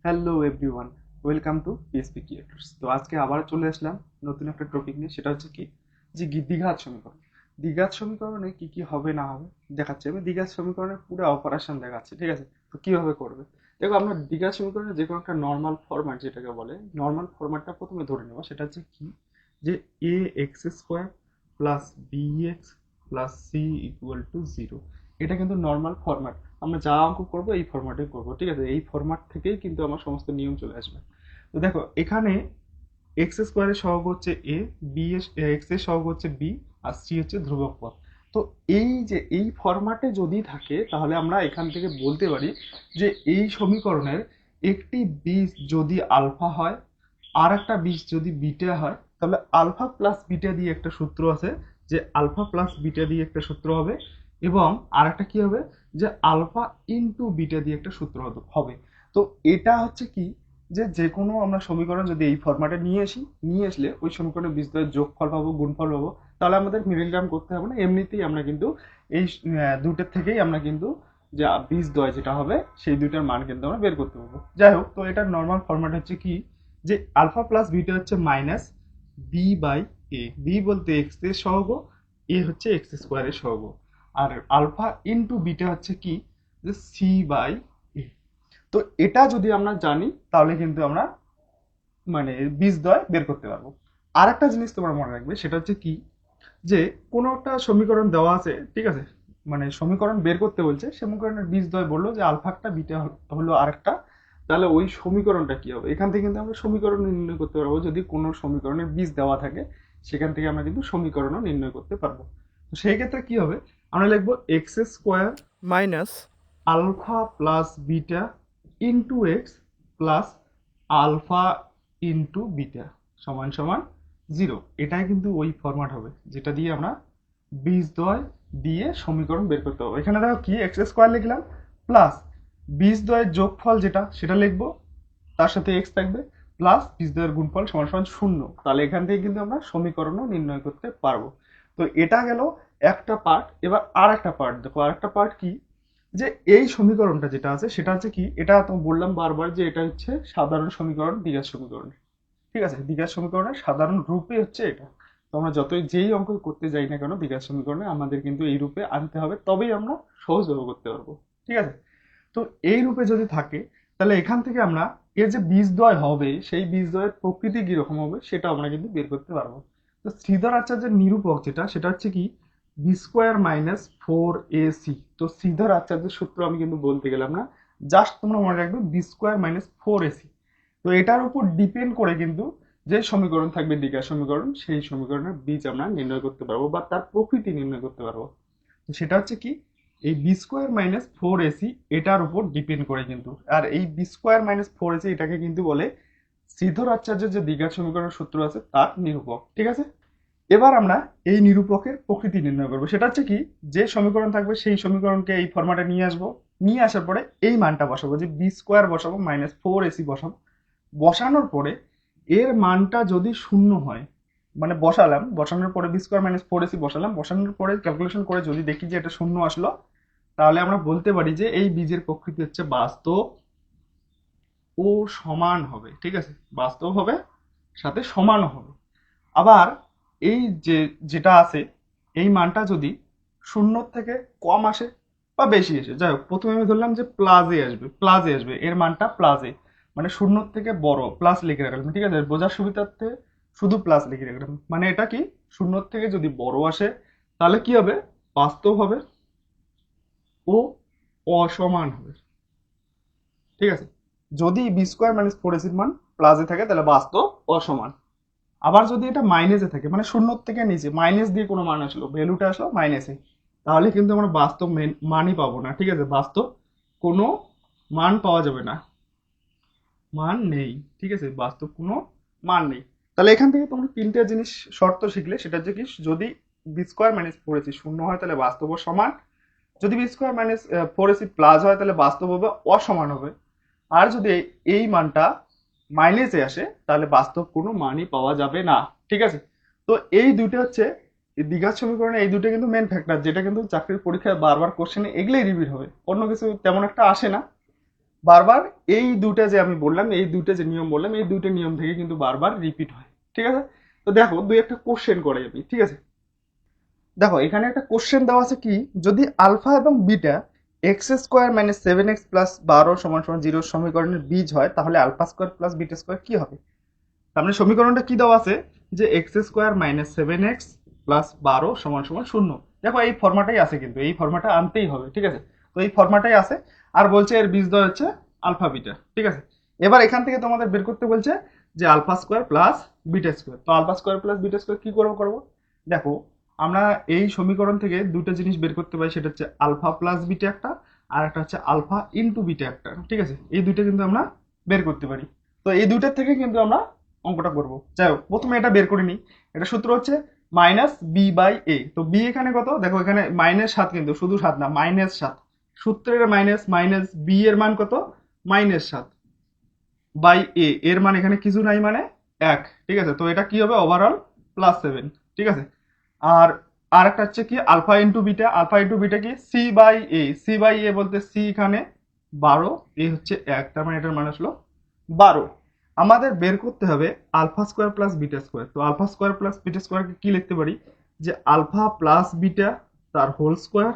Hello everyone, welcome to PSP creators. তো আজকে আবার চলে আসলাম নতুন একটা টপিক নিয়ে। সেটা হচ্ছে কি, যে দ্বিঘাত সমীকরণ। দ্বিঘাত সমীকরণে কি কি হবে না হবে দেখাচ্ছি। আমি দ্বিঘাত সমীকরণের পুরো অপারেশন দেখাচ্ছি, ঠিক আছে? তো কিভাবে করবে দেখো। আমরা দ্বিঘাত সমীকরণের যে কোনো একটা নর্মাল ফরম্যাট, যেটাকে বলে নর্মাল ফরম্যাটটা প্রথমে ধরে নেবো। সেটা হচ্ছে কি, যে A X square plus B X plus C equal to zero. এটা কিন্তু নর্মাল ফরম্যাট। আমরা যা অঙ্ক করবো এই ফরম্যাটে করবো, ঠিক আছে? এই ফরম্যাট থেকেই কিন্তু আমার সমস্ত নিয়ম চলে আসবে। তো দেখো এখানে এক্স স্কোয়ারের সহগ হচ্ছে এ, বি এক্স এর সহগ হচ্ছে বি, আর সি হচ্ছে ধ্রুবক পদ। তো এই যে এই ফরম্যাটে যদি থাকে, তাহলে আমরা এখান থেকে বলতে পারি যে এই সমীকরণের একটি বীজ যদি আলফা হয়, আর একটা বীজ যদি বিটা হয়, তাহলে আলফা প্লাস বিটা দিয়ে একটা সূত্র আছে, যে আলফা প্লাস বিটা দিয়ে একটা সূত্র হবে, এবং আর একটা কি হবে, যে আলফা ইনটু বিটা দিয়ে একটা সূত্র হবে। তো এটা হচ্ছে কি, যে যে কোনো আমরা সমীকরণ যদি এই ফরম্যাটে নিয়ে আসলে ওই সমীকরণের বীজদ্বয়ের যোগফল পাবো, গুণফল পাবো। তাহলে আমাদের মিডল টার্ম করতে হবে না, এমনিতেই আমরা কিন্তু এই দুটোর থেকেই আমরা কিন্তু যে বীজদ্বয় যেটা হবে সেই দুইটার মান কিন্তু আমরা বের করতে পারবো। যাই হোক, তো এটার নর্মাল ফরম্যাট হচ্ছে কি, যে আলফা প্লাস বিটা হচ্ছে minus b by a. B বলতে এক্স এর সহগ, এ হচ্ছে এক্স স্কোয়ারের সহগ, আর আলফা ইনটু বিটা হচ্ছে কি, যে সি বাই এ। তো এটা যদি আমরা জানি, তাহলে কিন্তু আমরা মানে বীজদ্বয় বের করতে পারবো। আর একটা জিনিস তোমরা মনে রাখবে, সেটা হচ্ছে কি, যে কোনো একটা সমীকরণ দেওয়া আছে, ঠিক আছে? মানে সমীকরণ বের করতে বলছে, সমীকরণের বীজদ্বয় বললো যে আলফা একটা বিটা হলো আরেকটা, তাহলে ওই সমীকরণটা কি হবে? এখান থেকে কিন্তু আমরা সমীকরণ নির্ণয় করতে পারবো। যদি কোনো সমীকরণের বীজ দেওয়া থাকে, সেখান থেকে আমরা কিন্তু সমীকরণও নির্ণয় করতে পারবো। তো সেই ক্ষেত্রে কি হবে, আমরা লিখবো x square minus alpha plus beta into x plus alpha into beta সমান সমান জিরো। এটাই কিন্তু ওই ফরম্যাট হবে যেটা দিয়ে আমরা বীজদ্বয় দিয়ে সমীকরণ বের করতে হবে। এখানে দেখো কি, এক্স স্কোয়ার লিখলাম প্লাস বীজদ্বয়ের যোগফল যেটা সেটা লিখবো, তার সাথে এক্স থাকবে, প্লাস বীজদ্বয়ের গুণফল সমান সমান শূন্য। তাহলে এখান থেকে কিন্তু আমরা সমীকরণও নির্ণয় করতে পারবো। তো এটা গেল একটা পার্ট। এবার আর একটা পার্ট দেখো, আর একটা পার্ট কি, যে এই সমীকরণটা যেটা আছে সেটা হচ্ছে কি, এটা তো বললাম বারবার যে এটা হচ্ছে সাধারণ সমীকরণ, দ্বিঘাত সমীকরণ, ঠিক আছে? দ্বিঘাত সমীকরণের সাধারণ রূপে হচ্ছে এটা। তো আমরা যতই যেই অঙ্ক করতে যাই না কেন, দ্বিঘাত সমীকরণে আমাদের কিন্তু এই রূপে আনতে হবে, তবেই আমরা সহজভাবে করতে পারবো, ঠিক আছে? তো এই রূপে যদি থাকে, তাহলে এখান থেকে আমরা এর যে বীজদ্বয় হবে সেই বীজদ্বয়ের প্রকৃতি কিরকম হবে সেটা আমরা কিন্তু বের করতে পারবো। তো শ্রীধর আচার্যের নিরূপক যেটা, সেটা হচ্ছে কি, b square minus four a c. তো শ্রীধর আচার্যের সূত্র আমি কিন্তু বলতে গেলাম না, জাস্ট তোমরা মনে রাখবে b square minus four a c. তো এটার উপর ডিপেন্ড করে কিন্তু যে সমীকরণ থাকবে দ্বিঘাত সমীকরণ, সেই সমীকরণের বীজ আমরা নির্ণয় করতে পারবো বা তার প্রকৃতি নির্ণয় করতে পারবো। তো সেটা হচ্ছে কি, এই b square minus four a c এটার উপর ডিপেন্ড করে কিন্তু। আর এই b square minus four a c এটাকে কিন্তু বলে শ্রীধর আচার্যের যে দ্বিঘাত সমীকরণের সূত্র আছে তার নিরূপক, ঠিক আছে? এবার আমরা এই নিরূপকের প্রকৃতি নির্ণয় করবো। সেটা হচ্ছে কি, যে সমীকরণ থাকবে সেই সমীকরণকে এই ফরম্যাটে নিয়ে আসবো, নিয়ে আসার পরে এই মানটা বসাবো, যে বি স্কোয়ার বসাবো মাইনাস ফোর এসি বসাবো। বসানোর পরে এর মানটা যদি শূন্য হয়, মানে বসানোর পরে b square minus four a c বসালাম, বসানোর পরে ক্যালকুলেশন করে যদি দেখি যে এটা শূন্য আসলো, তাহলে আমরা বলতে পারি যে এই বীজের প্রকৃতি হচ্ছে বাস্তব ও সমান হবে, ঠিক আছে? বাস্তব হবে, সাথে সমানও হবে। আবার এই যে যেটা আছে, এই মানটা যদি শূন্যর থেকে কম আসে বা বেশি আসে, যাই হোক, প্রথমে আমি ধরলাম যে প্লাসে আসবে, এর মানটা প্লাসে, মানে শূন্যর থেকে বড়, প্লাস লিখে রাখলাম, ঠিক আছে? বোঝার সুবিধার্থে শুধু প্লাস লিখে রাখলাম। মানে এটা কি, শূন্যর থেকে যদি বড় আসে, তাহলে কি হবে, বাস্তব হবে ও অসমান হবে, ঠিক আছে? যদি বি স্কোয়ার মাইনাস ফোর এসির মান প্লাসে থাকে, তাহলে বাস্তব অসমান। আবার যদি এটা মাইনাসে থাকে, মানে শূন্যর থেকে নিচে মাইনাস দিয়ে কোনো মান আসলো, ভ্যালুটা আসলো মাইনাসে, তাহলে কিন্তু আমরা বাস্তব মানই পাবো না, ঠিক আছে? বাস্তব কোনো মান পাওয়া যাবে না, মান নেই, ঠিক আছে? বাস্তব কোনো মান নেই। তাহলে এখান থেকে তোমরা তিনটে জিনিস শর্ত শিখলে, সেটা হচ্ছে কি, যদি b square minus four a c শূন্য হয় তাহলে বাস্তব ও সমান, যদি b square minus four a c plus হয় তাহলে বাস্তব হবে অসমান হবে, আর যদি এই মানটা মাইনাসে আসে তাহলে বাস্তব কোনো মানই পাওয়া যাবে না, ঠিক আছে? তো এই দুটো হচ্ছে এই দ্বিঘাত সমীকরণে, এই দুটো কিন্তু মেন ফ্যাক্টর, যেটা কিন্তু চাকরির পরীক্ষায় বারবার কোশ্চেনে এগুলোই রিপিট হবে, অন্য কিছু তেমন একটা আসে না। বারবার এই দুটো যে আমি বললাম, এই দুটো যে নিয়ম বললাম, এই দুটো নিয়ম থেকে কিন্তু বারবার রিপিট হয়। ঠিক আছে, তো দেখো দুই একটা কোশ্চেন করে আমি, ঠিক আছে। দেখো এখানে একটা কোশ্চেন দেওয়া আছে কি, যদি আলফা এবং beta x square minus 7x plus 12 সমান সমান 0 সমীকরণের বীজ হয়, তাহলে alpha square plus beta square কি হবে? তার মানে সমীকরণটা কি দেওয়া আছে, যে x square minus 7x plus 12 সমান সমান 0। দেখো এই ফর্মাটাই আছে, কিন্তু এই ফর্মাটা আনতেই হবে, ঠিক আছে। তো এই ফর্মাটাই আছে, আর বলছে এর বীজদ্বয় হচ্ছে আলফা বিটা, ঠিক আছে। এবার এখান থেকে তোমাদের বের করতে বলছে যে alpha square plus beta square. তো alpha square plus beta square কি করবো দেখো, আমরা এই সমীকরণ থেকে দুটো জিনিস বের করতে পারি, সেটা হচ্ছে আলফা প্লাস বিটা একটা, আর একটা হচ্ছে আলফা ইন্টু বিটা একটা, ঠিক আছে। এই দুইটা কিন্তু আমরা বের করতে পারি। তো এই দুইটার থেকে কিন্তু আমরা অঙ্কটা করবো। যাই হোক, প্রথমে এটা বের করে নিই। এটা সূত্র হচ্ছে মাইনাস বি বাই এ। তো বি এখানে কত দেখো, এখানে -7, কিন্তু শুধু 7 না, -7। সূত্রের মাইনাস মাইনাস বি এর মান কত, -7 বাই এ এর মান এখানে কিছু নাই, মানে 1, ঠিক আছে। তো এটা কি হবে, ওভারঅল +7, ঠিক আছে। আর আর একটা হচ্ছে কি alpha into beta. Alpha into beta কি C by A. C by A বলতে সি এখানে 12, এ হচ্ছে 1, তার মানে এটার মান আসলো 12। আমাদের বের করতে হবে alpha square plus beta square. তো আলফা স্কোয়ার প্লাস বিটা স্কোয়ারকে কি লিখতে পারি, যে আলফা প্লাস বিটা তার হোল স্কোয়ার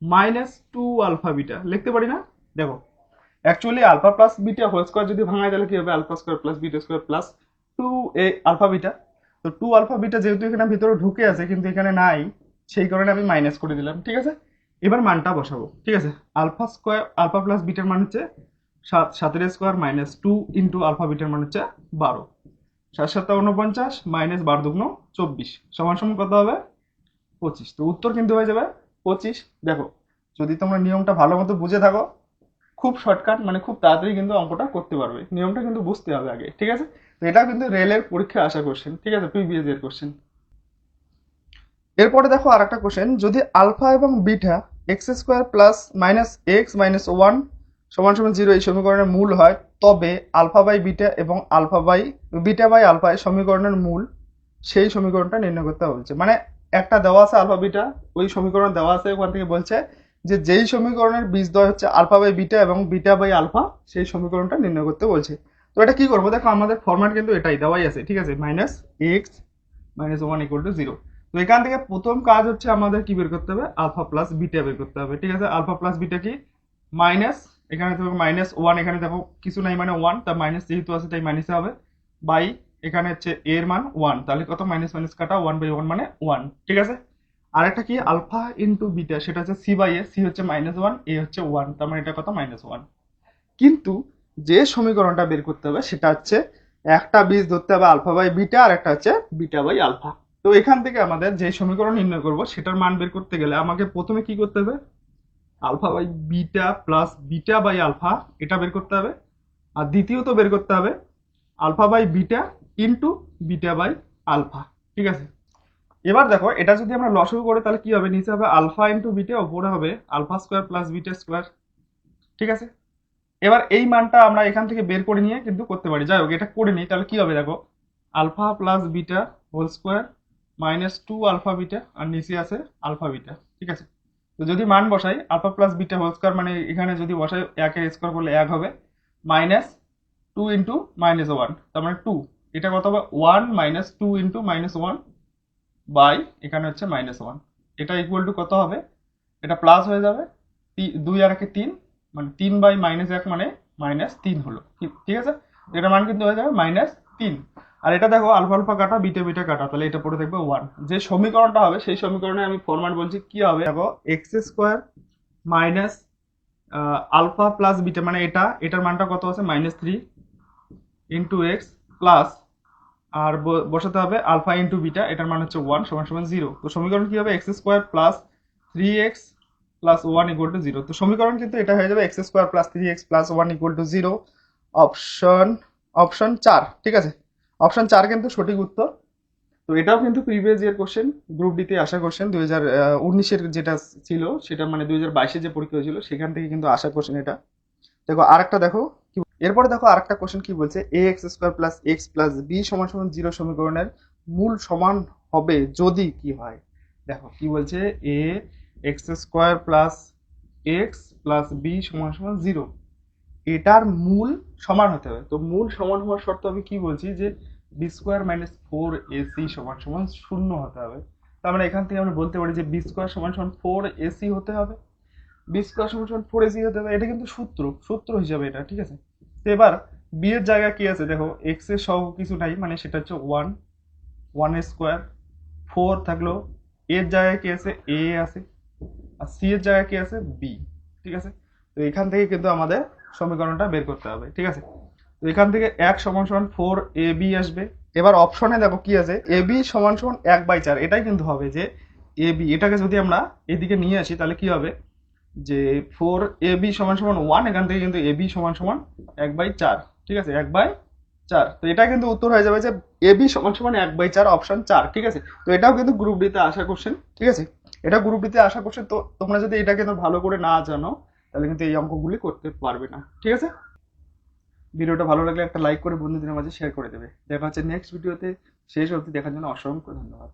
-2 আলফা বিটা লিখতে পারি না? দেখো actually alpha plus beta whole square যদি ভাঙায় তাহলে কি হবে, alpha square plus beta square plus 2 alpha beta. তো 2 আলফা বিটা যেহেতু এখানে ভিতরে ঢুকে আছে কিন্তু এখানে নাই, সেই কারণে আমি মাইনাস করে দিলাম, ঠিক আছে। এবার মানটা বসাবো, ঠিক আছে। আলফা স্কোয়ার আলফা প্লাস বিটার মান হচ্ছে 7, 7 স্কোয়ার -2 ইন্টু আলফা বিটার মান হচ্ছে 12, 7 7 49 -12 দুগুণ 24 সমান সমান কত হবে, 25। তো উত্তর কিন্তু হয়ে যাবে 25। দেখো যদি তোমরা নিয়মটা ভালো মতো বুঝে থাকো, খুব শর্টকাট, মানে খুব তাড়াতাড়ি কিন্তু অঙ্কটা করতে পারবে। নিয়মটা কিন্তু বুঝতে হবে আগে, ঠিক আছে। তো এটা কিন্তু রেলের পরীক্ষায় আসা কোশ্চেন, ঠিক আছে, প্রিভিয়াস ইয়ার কোশ্চেন। এরপরে দেখো আর একটা কোশ্চেন, যদি আলফা এবং beta x square plus minus x minus 1 সমান সমান 0 এই সমীকরণের মূল হয়, তবে আলফা বাই বিটা এবং alpha by beta by alpha এই সমীকরণের মূল, সেই সমীকরণটা নির্ণয় করতে বলছে। মানে একটা দেওয়া আছে আলফা বিটা, ওই সমীকরণ দেওয়া আছে, ওখান থেকে বলছে যে যেই সমীকরণের বীজদ্বয় হচ্ছে আলফা বাই বিটা এবং বিটা বাই আলফা, সেই সমীকরণটা নির্ণয় করতে বলছে। তো এটা কি করবো, দেখো আমাদের ফরম্যাট কিন্তু এটাই দেওয়াই আছে, ঠিক আছে, -x-1 = 0। তো এখান থেকে প্রথম কাজ হচ্ছে আমাদের কি বের করতে হবে, আলফা প্লাস বিটা বের করতে হবে, ঠিক আছে। আলফা প্লাস বিটা কি মাইনাস, এখানে দেখো -1, এখানে দেখো কিছু নাই মানে 1, তা মাইনাস যেহেতু আছে তাই মাইনাসে হবে, বাই এখানে হচ্ছে এর মান 1, তাহলে কত মাইনাস মাইনাস কাটা 1/1 মানে 1, ঠিক আছে। আর একটা কি আলফা ইন্টু বিটা, সেটা হচ্ছে সি বাই এ। সি হচ্ছে -1, এ হচ্ছে 1, তার মানে এটা কত -1। কিন্তু যে সমীকরণটা বের করতে হবে সেটা হচ্ছে একটা বীজ ধরতে হবে আলফা বাই বিটা, আর একটা হচ্ছে বিটা বাই আলফা। তো এখান থেকে আমাদের যে সমীকরণ নির্ণয় করব সেটার মান বের করতে গেলে আমাকে প্রথমে কি করতে হবে, alpha by beta plus beta by alpha এটা বের করতে হবে, আর দ্বিতীয়ত বের করতে হবে alpha by beta into beta by alpha, ঠিক আছে। এবার দেখো এটা যদি আমরা লসাগু করি তাহলে কি হবে, নিচে হবে আলফা ইন্টু বিটা, উপরে হবে alpha square plus beta square, ঠিক আছে। এবার এই মানটা আমরা এখান থেকে বের করে নিয়ে কিন্তু করতে পারি। যাই হোক এটা করে নিই, তাহলে কি হবে দেখো, alpha plus beta whole square -2 alpha beta, আর নিচে আছে আলফা বিটা, ঠিক আছে। তো যদি মান বসাই alpha plus beta whole square, মানে এখানে যদি বসাই 1 এর স্কোয়ার করলে 1 হবে, -2 ইন্টু -1, তার মানে 2। এটা কত হবে 1 -2 ইন্টু -1 বাই এখানে হচ্ছে -1। এটা ইকুয়াল টু কত হবে, এটা প্লাস হয়ে যাবে, 2 আর 1 3, মানে 3 বাই -1 মানে -3 হলো, ঠিক আছে। এটা মান কিন্তু হয়ে যাবে -3। আর এটা দেখো আলফা আলফা কাটা বিটা বিটা কাটা, তাহলে এটা পড়ে দেখবে 1। যে সমীকরণটা হবে সেই সমীকরণে আমি ফরম্যাট বলছি কি হবে, দেখো x square minus alpha plus beta, মানে এটার মানটা কত আছে -3 ইন্টু এক্স প্লাস, আর বসাতে হবে আলফা ইন্টু বিটা, এটার মান হচ্ছে 1 সমান সমান 0। তো সমীকরণ কি হবে, x square plus 3x plus 1 = 0। তো সমীকরণ কিন্তু এটা হয়ে যাবে x square plus 3x plus 1 = 0। Option option 4, ঠিক আছে। অপশন 4 কিন্তু সঠিক উত্তর। তো এটাও কিন্তু প্রিভিয়াস ইয়ার কোশ্চেন, গ্রুপ ডিতে আসা কোশ্চেন, 2019-এর যেটা ছিল সেটা, মানে 2022-এ যে পরীক্ষা হয়েছিল সেখান থেকে কিন্তু আসা কোশ্চেন এটা। দেখো আরেকটা দেখো কি, এরপরে দেখো আরেকটা কোশ্চেন কি বলছে, ax² plus x plus B সমান সমান 0 সমীকরণের মূল সমান হবে যদি কি হয়। দেখো কি বলছে, ax² plus x plus B সমান সমান 0, এটার মূল সমান হতে হবে। তো মূল সমান হওয়ার শর্ত আমি কি বলছি যে b square minus four a c সমান সমান শূন্য হতে হবে। তার মানে এখান থেকে আমরা বলতে পারি যে বি স্কোয়ার সমান সমান ফোর এসি হতে হবে, বি স্কোয়ার সমান সমান ফোর এসি হতে হবে। এটা কিন্তু সূত্র হিসাবে এটা, ঠিক আছে। তো এবার বি এর জায়গায় কি আছে দেখো, এক্স এর সহ কিছু নাই, মানে সেটা হচ্ছে ওয়ান, ওয়ান স্কোয়ার, ফোর থাকলো, এর জায়গায় কি আছে এ আছে, আর সি এর জায়গায় কি আছে বি, ঠিক আছে। তো এখান থেকে কিন্তু আমাদের সমীকরণটা বের করতে হবে, ঠিক আছে। তো এখান থেকে এক সমান সমান ফোর এ বি আসবে। এবার অপশনে দেখো কি আছে, এ বি সমান সমান এক বাই চার, এটাই কিন্তু হবে যে এ বি, এটাকে যদি আমরা এদিকে নিয়ে আসি তাহলে কি হবে যে ফোর এ বি সমান সমান ওয়ান, এখান থেকে কিন্তু এ বি সমান সমান এক বাই চার, ঠিক আছে, এক বাই চার। তো এটা কিন্তু উত্তর হয়ে যাবে যে এ বি সমান সমান এক বাই চার, অপশন চার, ঠিক আছে। তো এটাও কিন্তু গ্রুপ ডিতে আসা কোশ্চেন, ঠিক আছে। এটা গ্রুপ ডিতে আসা কোশ্চেন। তো তোমরা যদি এটা কিন্তু ভালো করে না জানো তাহলে কিন্তু এই অঙ্কগুলি করতে পারবে না, ঠিক আছে। ভিডিওটা ভালো লাগলে একটা লাইক করে বন্ধুদের মাঝে শেয়ার করে দেবে। দেখা হচ্ছে নেক্সট ভিডিওতে। শেষ অবধি দেখার জন্য অসংখ্য ধন্যবাদ।